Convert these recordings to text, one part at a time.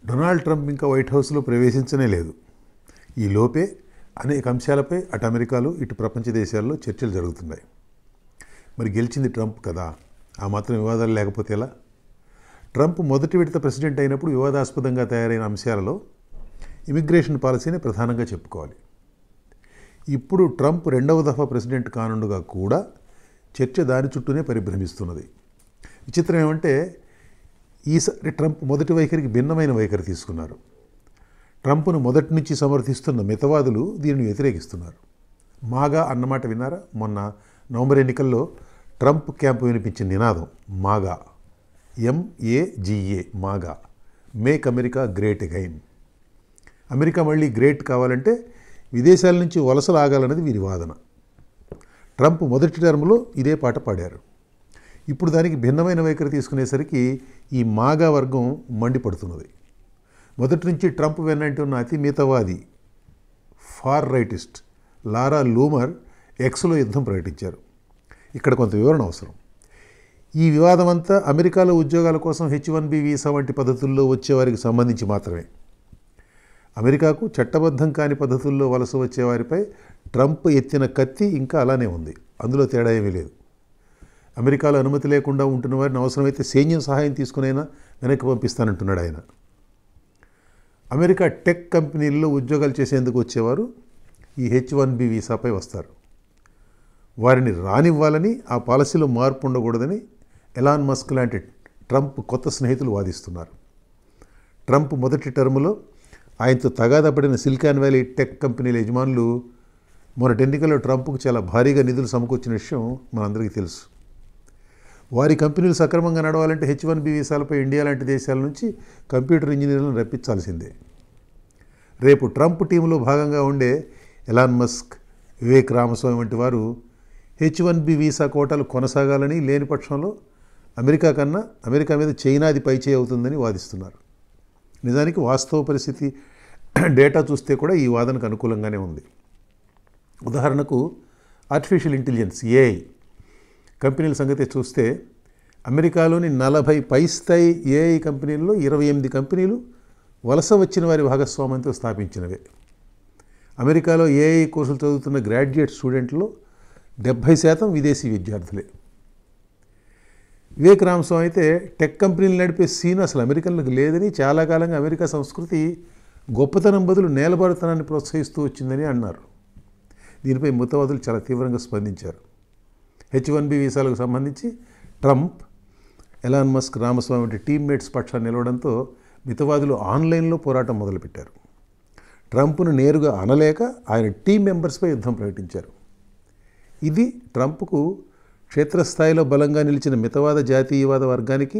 Donald Trump ఇంకా white హౌస్లో ప్రవేశించనే లేదు. ఈ లోపే అనేక అంశాలపై అటు అమెరికాలో ఇటు ప్రపంచ దేశాల్లో చర్చలు జరుగుతున్నాయి. మరి గెలిచింది ట్రంప్ కదా, ఆ మాత్రం వివాదాలు లేకపోతే ఎలా? ట్రంప్ మొదటి విడత ప్రెసిడెంట్ అయినప్పుడు వివాదాస్పదంగా తయారైన అంశాలలో ఇమిగ్రేషన్ పాలసీని ప్రధానంగా చెప్పుకోవాలి. ఇప్పుడు ట్రంప్ రెండవ దఫా ప్రెసిడెంట్ కానుండగా కూడా చర్చ దాని చుట్టూనే పరిభ్రమిస్తున్నది. విచిత్రం ఏమంటే ఈసారి ట్రంప్ మొదటి వైఖరికి భిన్నమైన వైఖరి తీసుకున్నారు. ట్రంప్ను మొదటి నుంచి సమర్థిస్తున్న మితవాదులు దీనిని వ్యతిరేకిస్తున్నారు. మాగా అన్నమాట విన్నారా? మొన్న నవంబర్ ఎన్నికల్లో ట్రంప్ క్యాంపు వినిపించిన నినాదం MAGA, MAGA, MAGA, make America great again. America మళ్ళీ గ్రేట్ కావాలంటే విదేశాల నుంచి వలసలు ఆగాలన్నది వీరి వాదన. ట్రంప్ మొదటి టర్మ్లో ఇదే పాట పాడారు. ఇప్పుడు దానికి భిన్నమైన వైఖరి తీసుకునేసరికి ఈ మాగా వర్గం మండిపడుతున్నది. మొదటి నుంచి ట్రంప్ వెన్నంటి ఉన్న అతి మితవాది ఫార్ రైటిస్ట్ లారా లూమర్ ఎక్స్లో యుద్ధం ప్రకటించారు. ఇక్కడ కొంత వివరణ అవసరం. ఈ వివాదం అంతా అమెరికాలో ఉద్యోగాల కోసం H-1B వీసా వంటి పద్ధతుల్లో వచ్చేవారికి సంబంధించి మాత్రమే. అమెరికాకు చట్టబద్ధం కాని పద్ధతుల్లో వలస వచ్చేవారిపై ట్రంప్ ఎత్తిన కత్తి ఇంకా అలానే ఉంది. అందులో తేడా ఏమీ లేదు. అమెరికాలో అనుమతి లేకుండా ఉంటున్న వారిని అవసరమైతే సైన్యం సహాయం తీసుకునైనా వెనక్కి పంపిస్తానంటున్నాడు ఆయన. అమెరికా టెక్ కంపెనీల్లో ఉద్యోగాలు చేసేందుకు వచ్చేవారు ఈ H-1B వీసాపై వస్తారు. వారిని రానివ్వాలని, ఆ పాలసీలో మార్పు ఉండకూడదని ఎలాన్ మస్క్ లాంటి ట్రంప్ కొత్త స్నేహితులు వాదిస్తున్నారు. ట్రంప్ మొదటి టర్ములో ఆయనతో తగాదపడిన సిలికాన్ వ్యాలీ టెక్ కంపెనీల యజమానులు మొన్నటి ఎన్నికల్లో ట్రంప్కు చాలా భారీగా నిధులు సమకూర్చిన విషయం మనందరికీ తెలుసు. వారి కంపెనీలు సక్రమంగా నడవాలంటే H-1B వీసాలపై ఇండియా లాంటి దేశాల నుంచి కంప్యూటర్ ఇంజనీర్లను రప్పించాల్సిందే. రేపు ట్రంప్ టీంలో భాగంగా ఉండే ఎలాన్ మస్క్, వివేక్ రామస్వామి వంటి వారు H-1B వీసా కోటాలు కొనసాగాలని, లేని పక్షంలో అమెరికా మీద చైనాది పైచేయి అవుతుందని వాదిస్తున్నారు. నిజానికి వాస్తవ పరిస్థితి డేటా చూస్తే కూడా ఈ వాదనకు అనుకూలంగానే ఉంది. ఉదాహరణకు ఆర్టిఫిషియల్ ఇంటెలిజెన్స్ AI కంపెనీల సంగతి చూస్తే అమెరికాలోని 40 పై స్థాయి AI కంపెనీల్లో 28 కంపెనీలు వలస వచ్చిన వారి భాగస్వామ్యంతో స్థాపించినవే. అమెరికాలో AI కోర్సులు చదువుతున్న గ్రాడ్యుయేట్ స్టూడెంట్లో 70% విదేశీ విద్యార్థులే. వివేక్ రామస్వామి అయితే టెక్ కంపెనీలు నడిపే సీన్ అసలు అమెరికన్లకు లేదని, చాలా కాలంగా అమెరికా సంస్కృతి గొప్పతనం బదులు నేలబారుతనాన్ని ప్రోత్సహిస్తూ వచ్చిందని అన్నారు. దీనిపై మితవాదులు చాలా తీవ్రంగా స్పందించారు. H-1B వీసాలకు సంబంధించి ట్రంప్, ఎలాన్ మస్క్, రామస్వామి వంటి టీమ్మేట్స్ పక్షాన్ని నిలవడంతో మితవాదులు ఆన్లైన్లో పోరాటం మొదలుపెట్టారు. ట్రంప్ను నేరుగా అనలేక ఆయన టీం మెంబర్స్పై యుద్ధం ప్రకటించారు. ఇది ట్రంప్కు క్షేత్రస్థాయిలో బలంగా నిలిచిన మితవాద జాతీయవాద వర్గానికి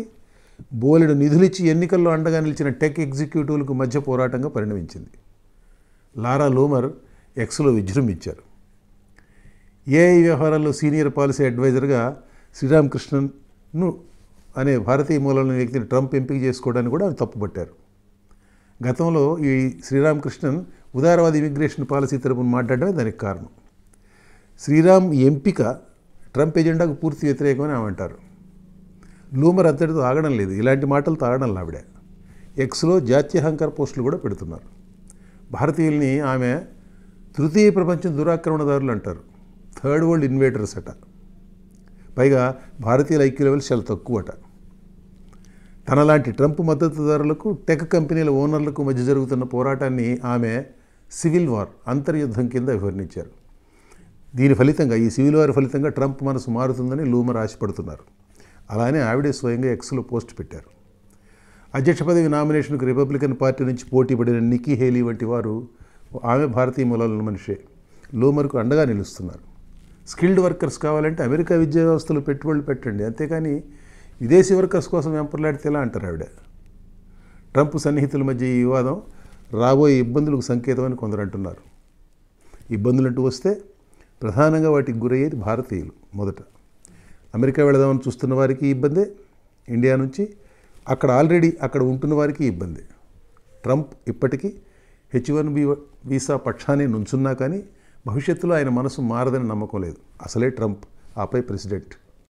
బోలెడు నిధులిచ్చి ఎన్నికల్లో అండగా నిలిచిన టెక్ ఎగ్జిక్యూటివ్లకు మధ్య పోరాటంగా పరిణమించింది. లారా లూమర్ ఎక్స్లో విజృంభించారు. AI వ్యవహారాల్లో సీనియర్ పాలసీ అడ్వైజర్గా శ్రీరామకృష్ణన్ను అనే భారతీయ మూలాల వ్యక్తిని ట్రంప్ ఎంపిక చేసుకోవడానికి కూడా తప్పుపట్టారు. గతంలో ఈ శ్రీరామకృష్ణన్ ఉదారవాద ఇమిగ్రేషన్ పాలసీ తరపున మాట్లాడడమే దానికి కారణం. శ్రీరామ్ ఎంపిక ట్రంప్ ఎజెండాకు పూర్తి వ్యతిరేకమని ఆమె అంటారు. లూమర్ అంతటితో ఆగడం లేదు. ఇలాంటి మాటలతో ఆగడం ఆవిడ ఎక్స్లో జాత్యహంకార పోస్టులు కూడా పెడుతున్నారు. భారతీయుల్ని ఆమె తృతీయ ప్రపంచం దురాక్రమణదారులు అంటారు. థర్డ్ వరల్డ్ ఇన్వేటర్స్ అట. పైగా భారతీయుల ఐక్యూ లెవెల్స్ చాలా తక్కువట. తనలాంటి ట్రంప్ మద్దతుదారులకు, టెక్ కంపెనీల ఓనర్లకు మధ్య జరుగుతున్న పోరాటాన్ని ఆమె సివిల్ వార్, అంతర్యుద్ధం కింద వివరించారు. దీని ఫలితంగా, ఈ సివిల్ వార్ ఫలితంగా ట్రంప్ మనసు మారుతుందని లూమర్ ఆశపడుతున్నారు. అలానే ఆవిడే స్వయంగా ఎక్స్లో పోస్ట్ పెట్టారు. అధ్యక్ష పదవి నామినేషన్కు రిపబ్లికన్ పార్టీ నుంచి పోటీ పడిన నిక్కీ హేలీ వంటి వారు, ఆమె భారతీయ మూలాల మనిషే, లూమర్కు అండగా నిలుస్తున్నారు. స్కిల్డ్ వర్కర్స్ కావాలంటే అమెరికా విద్యా వ్యవస్థలో పెట్టుబడులు పెట్టండి, అంతేకాని విదేశీ వర్కర్స్ కోసం వెంపర్లాడితే ఎలా అంటారు ఆవిడ. ట్రంప్ సన్నిహితుల మధ్య ఈ వివాదం రాబోయే ఇబ్బందులకు సంకేతం అని కొందరు అంటున్నారు. ఇబ్బందులంటూ వస్తే ప్రధానంగా వాటికి గురయ్యేది భారతీయులు. మొదట అమెరికా వెళదామని చూస్తున్న వారికి ఇబ్బందే, ఇండియా నుంచి ఆల్రెడీ అక్కడ ఉంటున్న వారికి ఇబ్బందే. ట్రంప్ ఇప్పటికీ H-1B వీసా పక్షాన్ని నుంచున్నా కానీ భవిష్యత్తులో ఆయన మనసు మారదని నమ్మకం లేదు. అసలే ట్రంప్, ఆపై ప్రెసిడెంట్.